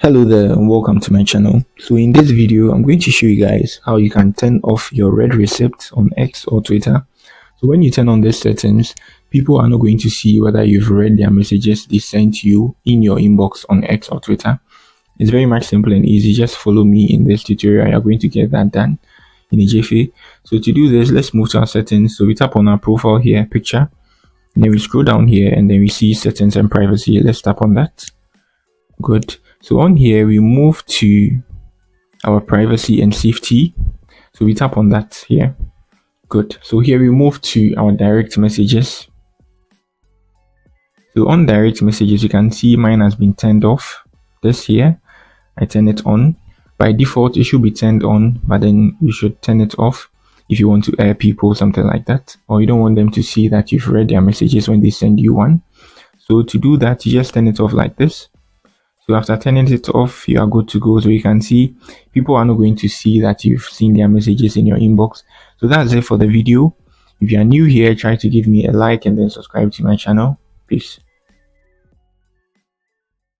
Hello there and welcome to my channel. So in this video I'm going to show you guys how you can turn off your read receipts on X or Twitter. So when you turn on these settings, people are not going to see whether you've read their messages they sent you in your inbox on X or Twitter. It's very much simple and easy. Just follow me in this tutorial. You're going to get that done in a jiffy. So to do this, let's move to our settings. So we tap on our profile here, picture, and then we scroll down here and then we see settings and privacy. Let's tap on that. Good. So on here we move to our privacy and safety. So we tap on that here. Good. So here we move to our direct messages. So on direct messages, you can see mine has been turned off. This here, I turn it on. By default, it should be turned on, but then you should turn it off if you want to air people, something like that, or you don't want them to see that you've read their messages when they send you one. So to do that, you just turn it off like this. So after turning it off, you are good to go. So you can see people are not going to see that you've seen their messages in your inbox. So that's it for the video. If you are new here, try to give me a like and then subscribe to my channel. Peace.